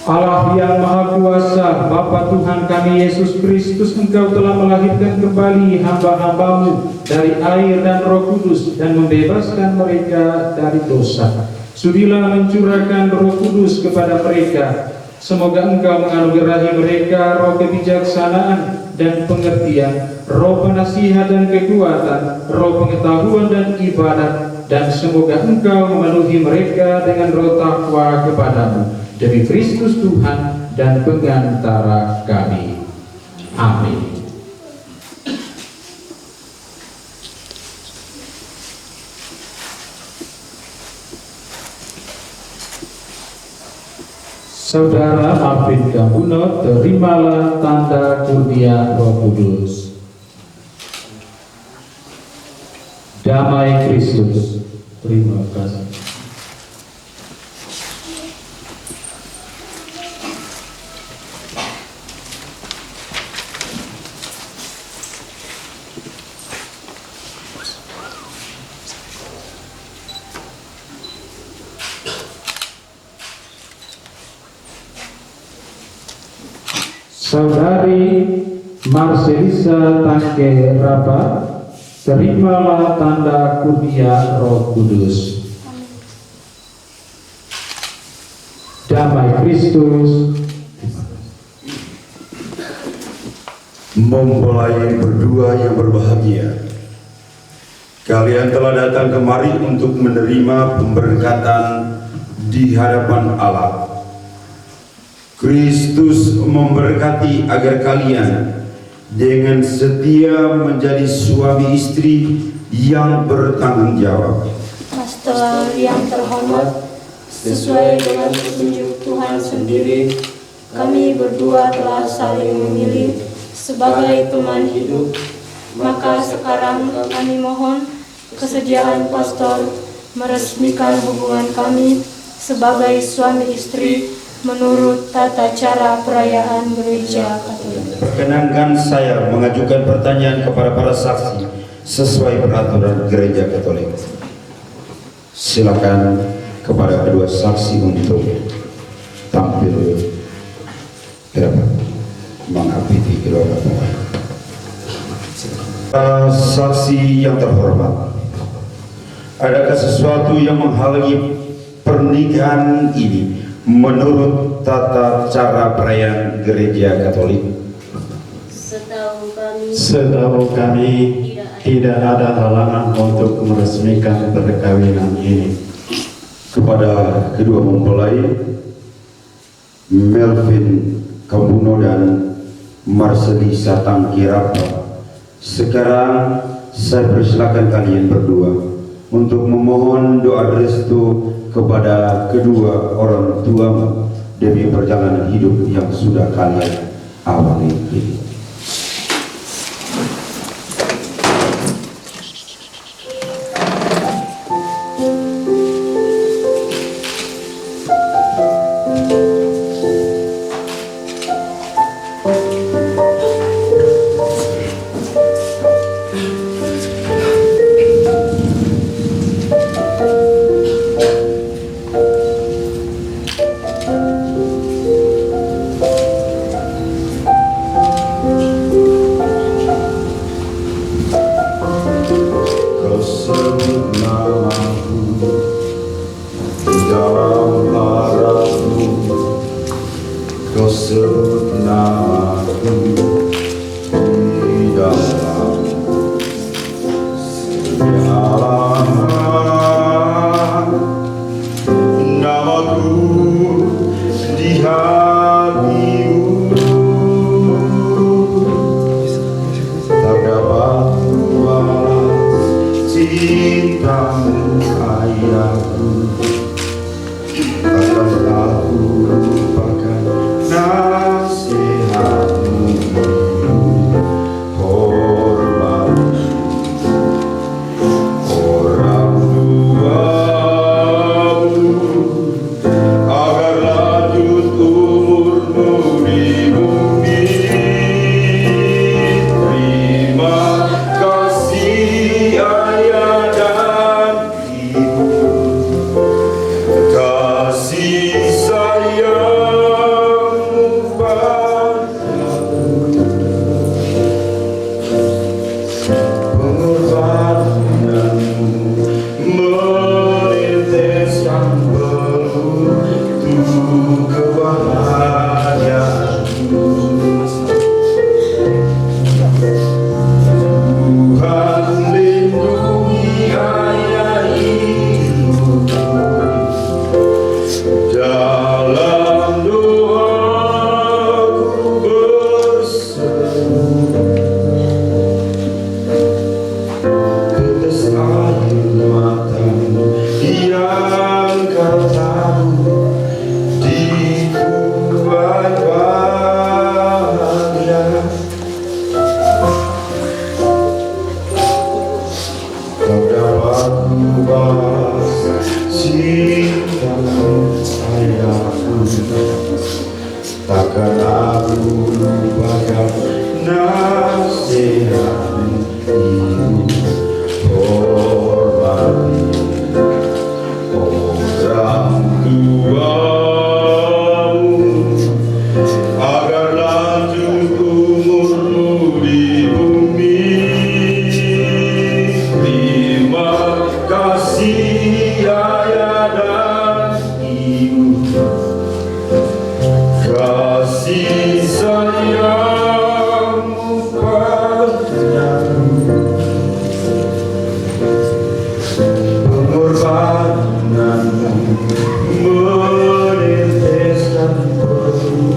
Allah yang Maha Kuasa, Bapa Tuhan kami Yesus Kristus, Engkau telah melahirkan kembali hamba-hambamu dari air dan Roh Kudus dan membebaskan mereka dari dosa. Sudilah mencurahkan Roh Kudus kepada mereka. Semoga Engkau menganugerahi mereka roh kebijaksanaan dan pengertian, roh penasihat dan kekuatan, roh pengetahuan dan ibadat, dan semoga Engkau memenuhi mereka dengan roh takwa kepadamu. Demi Kristus Tuhan dan pengantara kami. Amin. Saudara Marvin Gambuno, terimalah tanda kurnia Roh Kudus. Damai Kristus. Terima kasih. Saudari Marcelisa Tangke Rapa, terimalah tanda kurnia Roh Kudus. Damai Kristus. Mempelai berdua yang berbahagia, kalian telah datang kemari untuk menerima pemberkatan di hadapan Allah. Kristus memberkati agar kalian dengan setia menjadi suami istri yang bertanggung jawab. Pastor yang terhormat, sesuai dengan petunjuk Tuhan sendiri, kami berdua telah saling memilih sebagai teman hidup. Maka sekarang kami mohon kesediaan pastor meresmikan hubungan kami sebagai suami istri menurut tata cara perayaan gereja Katolik. Perkenankan saya mengajukan pertanyaan kepada para saksi sesuai peraturan gereja Katolik. Silakan kepada kedua saksi untuk tampil ke depan mengabdi kedua bapak. Saksi yang terhormat, adakah sesuatu yang menghalangi pernikahan ini menurut tata cara perayaan gereja Katolik? Setahu kami tidak ada halangan untuk meresmikan perkawinan ini. Kepada kedua mempelai Melvin Gambuno dan Marcelisa Tangke Rapa, sekarang saya persilakan kalian berdua untuk memohon doa restu kepada kedua orang tuamu demi perjalanan hidup yang sudah kalian awali ini. cintamu ayahku, takkanlah ku lupakan nasihatmu. Hormat orang tuamu, agar lanjut umurmu di bumi. Terima kasih ayah dan ibu, kasih sayangmu padaku, pengorbananmu meneteskan peluh kebahagiaanmu. Tuhan lindungi ayah ibuku, dalam doaku berseru. Tetes air matamu yang kau tahu dibuat bahagia. Kau dapat kubas cintamu ayahku, takkan aku lupakan nasihatmu ibu. Hormati orang tuamu, agar lanjut umurmu di bumi. Terima kasih ayah dan ibu, kasih sayangmu padaku, pengorbananmu meneteskan peluh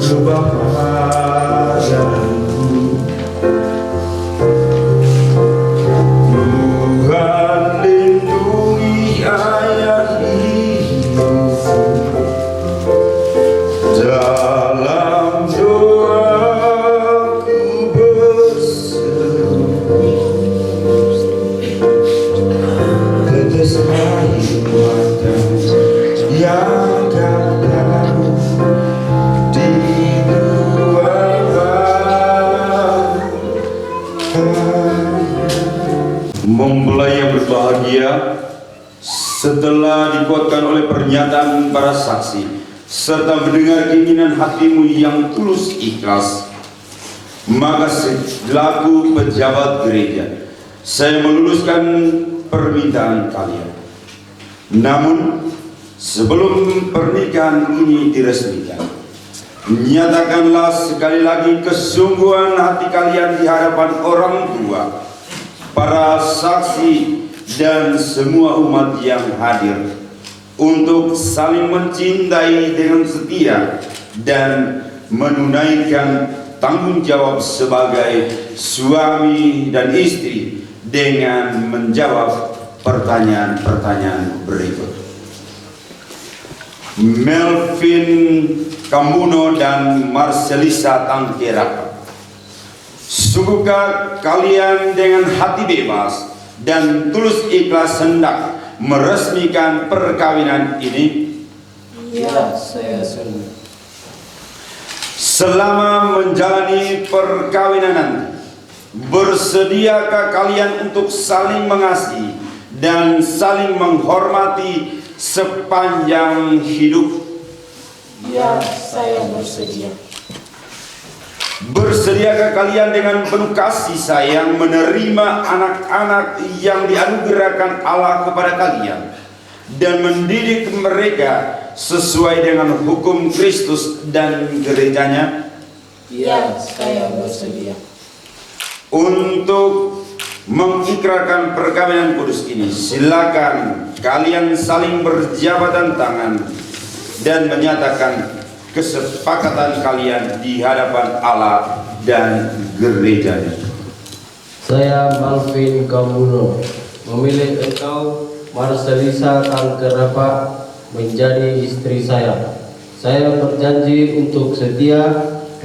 kebahagiaanku. Tuhan lindungi ayah ibuku, dalam doaku berseru. Tetes air matamu yang kau tahu dibuat bahagia. Mempelai yang berbahagia setelah dikuatkan oleh pernyataan para saksi serta mendengar keinginan hatimu yang tulus ikhlas, maka selaku pejabat gereja saya meluluskan permintaan kalian. Namun sebelum pernikahan ini diresmikan, nyatakanlah sekali lagi kesungguhan hati kalian di hadapan orang tua, para saksi dan semua umat yang hadir untuk saling mencintai dengan setia dan menunaikan tanggung jawab sebagai suami dan istri dengan menjawab pertanyaan-pertanyaan berikut. Melvin Kambuno dan Marcelisa Tangkera, sungguhkah kalian dengan hati bebas dan tulus ikhlas hendak meresmikan perkawinan ini? Ya, saya sudi. Selama menjalani perkawinan nanti, bersediakah kalian untuk saling mengasihi dan saling menghormati sepanjang hidup? Ya, saya bersedia. Bersediakah kalian dengan penuh kasih sayang menerima anak-anak yang dianugerahkan Allah kepada kalian dan mendidik mereka sesuai dengan hukum Kristus dan gerejanya? Ya, saya bersedia. Untuk mengikrarkan perkawinan kudus ini, silakan kalian saling berjabatan tangan dan menyatakan kesepakatan kalian di hadapan Allah dan gerejanya. Saya Malvin Kambuno memilih engkau Marcelisa Tangkerapa menjadi istri saya. Saya berjanji untuk setia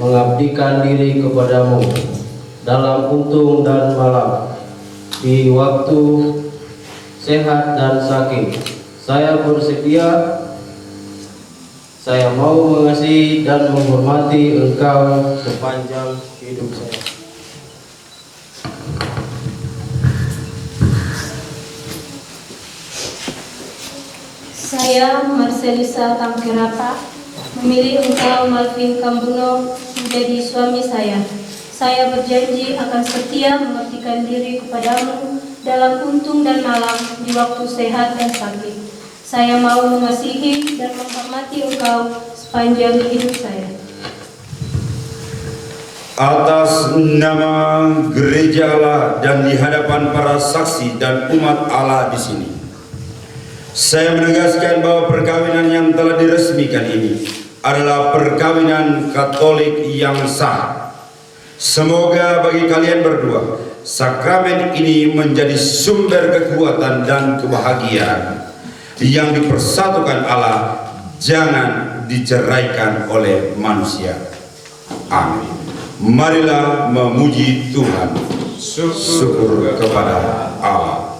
mengabdikan diri kepadamu dalam untung dan malam, di waktu sehat dan sakit. Saya bersedia, saya mau mengasihi dan menghormati engkau sepanjang hidup saya. Saya Marcelisa Tangkerapa memilih engkau Malvin Kambuno menjadi suami saya. Saya berjanji akan setia mengabdikan diri kepadamu dalam untung dan malam, di waktu sehat dan sakit. Saya mau mengasihi dan menghormati engkau sepanjang hidup saya. Atas nama gereja Allah dan di hadapan para saksi dan umat Allah di sini, saya menegaskan bahwa perkawinan yang telah diresmikan ini adalah perkawinan Katolik yang sah. Semoga bagi kalian berdua, sakramen ini menjadi sumber kekuatan dan kebahagiaan yang dipersatukan Allah, jangan diceraikan oleh manusia. Amin. Marilah memuji Tuhan. Syukur kepada Allah.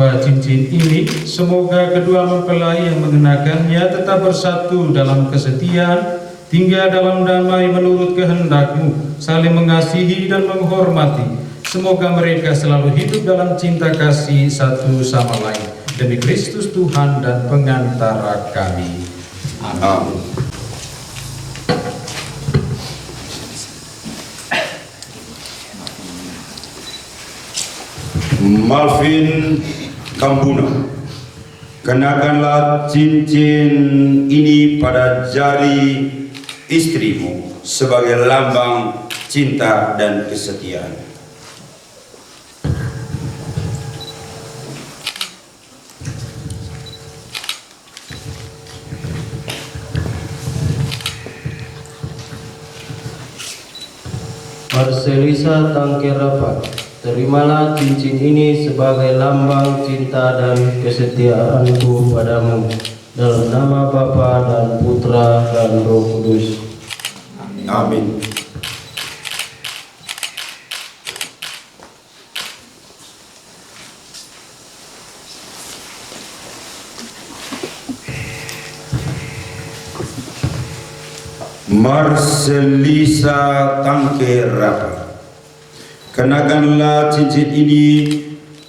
Cincin ini, semoga kedua mempelai yang mengenakannya tetap bersatu dalam kesetiaan, tinggal dalam damai menurut kehendak-Mu, saling mengasihi dan menghormati. Semoga mereka selalu hidup dalam cinta kasih satu sama lain. Demi Kristus Tuhan dan pengantara kami. Amin. Malvin Kambuno, kenakanlah cincin ini pada jari istrimu sebagai lambang cinta dan kesetiaan. Marcelisa Tangkerapa, terimalah cincin ini sebagai lambang cinta dan kesetiaanku padamu, dalam nama Bapa dan Putra dan Roh Kudus. Amin. Marcelisa Tangkerapa, kenakanlah cincin ini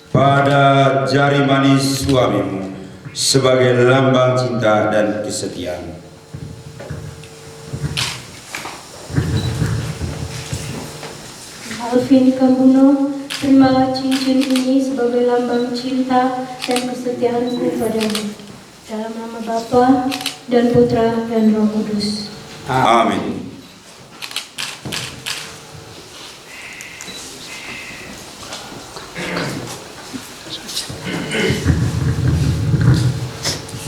pada jari manis suamimu sebagai lambang cinta dan kesetiaan. Malvin Kambuno, terimalah cincin ini sebagai lambang cinta dan kesetiaanku padamu, dalam nama Bapa dan Putra dan Roh Kudus. Amin.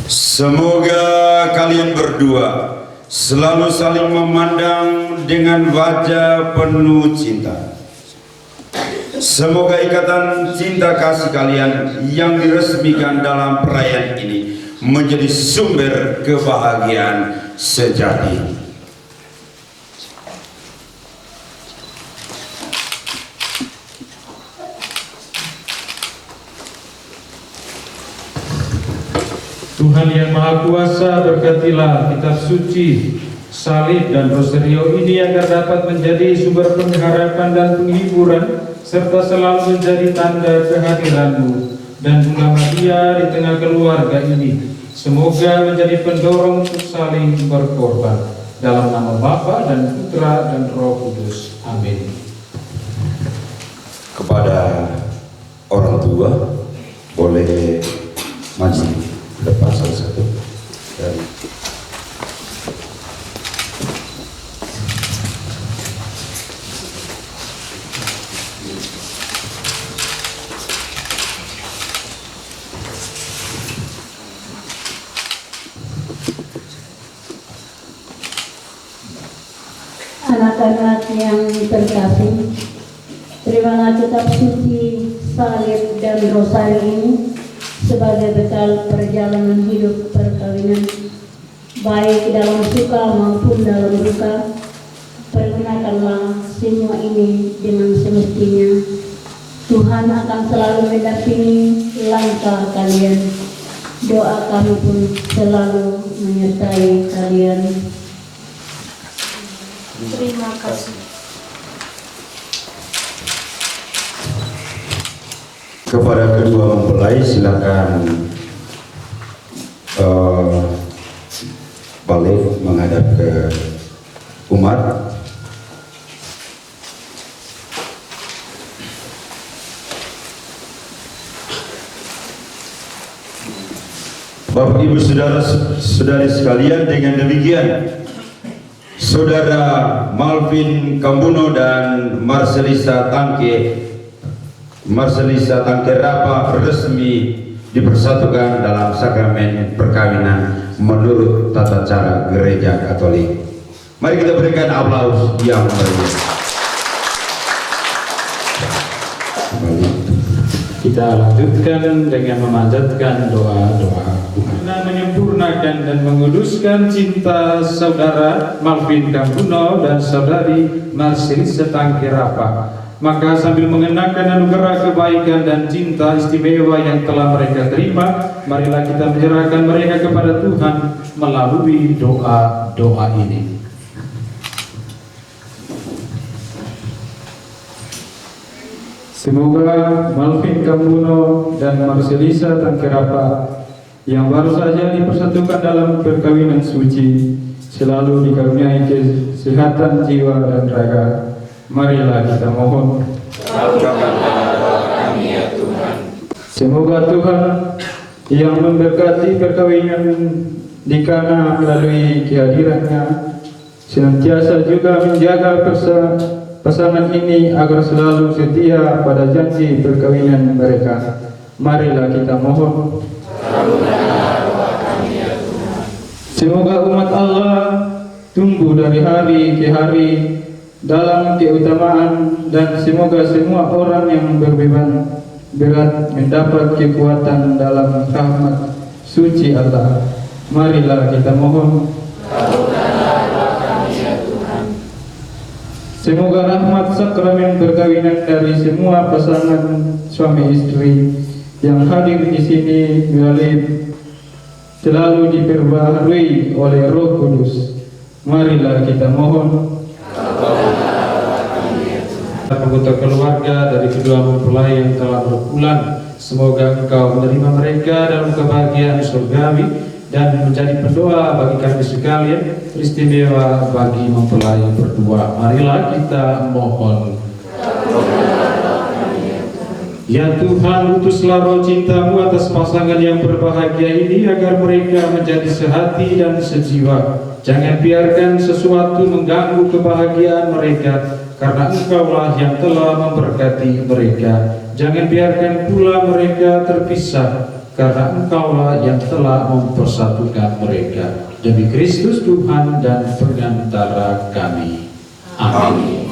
Semoga kalian berdua selalu saling memandang dengan wajah penuh cinta. Semoga ikatan cinta kasih kalian yang diresmikan dalam perayaan ini menjadi sumber kebahagiaan sejati. Tuhan yang Maha Kuasa, berkatilah kitab suci, salib dan rosario ini agar dapat menjadi sumber pengharapan dan penghiburan, serta selalu menjadi tanda kehadiran-Mu dan bunga Maria di tengah keluarga ini. Semoga menjadi pendorong untuk saling berkorban, dalam nama Bapa dan Putra dan Roh Kudus. Amin. Kepada orang tua boleh maju depan salah satu dari Anak-anak yang terkasih, Terimalah kitab suci, salib, dan rosario ini sebagai bekal perjalanan hidup perkawinan, baik dalam suka maupun dalam duka. Pergunakanlah semua ini dengan semestinya. Tuhan akan selalu mendampingi langkah kalian. Doa kami pun selalu menyertai kalian. Terima kasih. Kepada kedua mempelai silakan balik menghadap ke umat. Bapak Ibu saudara-saudari sekalian, dengan demikian Saudara Malvin Kambuno dan Marcelisa Tangke Rapa resmi dipersatukan dalam sakramen perkawinan menurut tata cara Gereja Katolik. Mari kita berikan aplaus yang meriah. Kita lanjutkan dengan memanjatkan doa-doa guna menyempurnakan dan menguduskan cinta saudara Malvin Kambuno dan saudari Marcelisa Tangke Rapa. Maka sambil mengenakan anugerah kebaikan dan cinta istimewa yang telah mereka terima, marilah kita menyerahkan mereka kepada Tuhan melalui doa-doa ini. Semoga Malvin Kambuno dan Marcelisa Tangke Rapa yang baru saja dipersatukan dalam perkawinan suci selalu dikaruniai kesehatan jiwa dan raga. Marilah kita mohon. Semoga Tuhan yang memberkati perkawinan di Kana melalui kehadirannya senantiasa juga menjaga pasangan ini agar selalu setia pada janji perkawinan mereka. Marilah kita mohon. Semoga umat Allah tumbuh dari hari ke hari dalam keutamaan, dan semoga semua orang yang berbeban berat mendapat kekuatan dalam rahmat suci Allah. Marilah kita mohon. Semoga rahmat sakramen perkawinan dari semua pasangan suami istri yang hadir di sini selalu diperbaharui oleh Roh Kudus. Marilah kita mohon. Anggota keluarga dari kedua mempelai yang telah berpulang, semoga Engkau menerima mereka dalam kebahagiaan surgawi dan menjadi pendoa bagi kami sekalian, teristimewa bagi mempelai berdua. Marilah kita mohon. Ya Tuhan, utuslah roh cinta-Mu atas pasangan yang berbahagia ini agar mereka menjadi sehati dan sejiwa. Jangan biarkan sesuatu mengganggu kebahagiaan mereka, karena Engkaulah yang telah memberkati mereka. Jangan biarkan pula mereka terpisah, karena Engkaulah yang telah mempersatukan mereka. Demi Kristus Tuhan dan pengantara kami. Amin.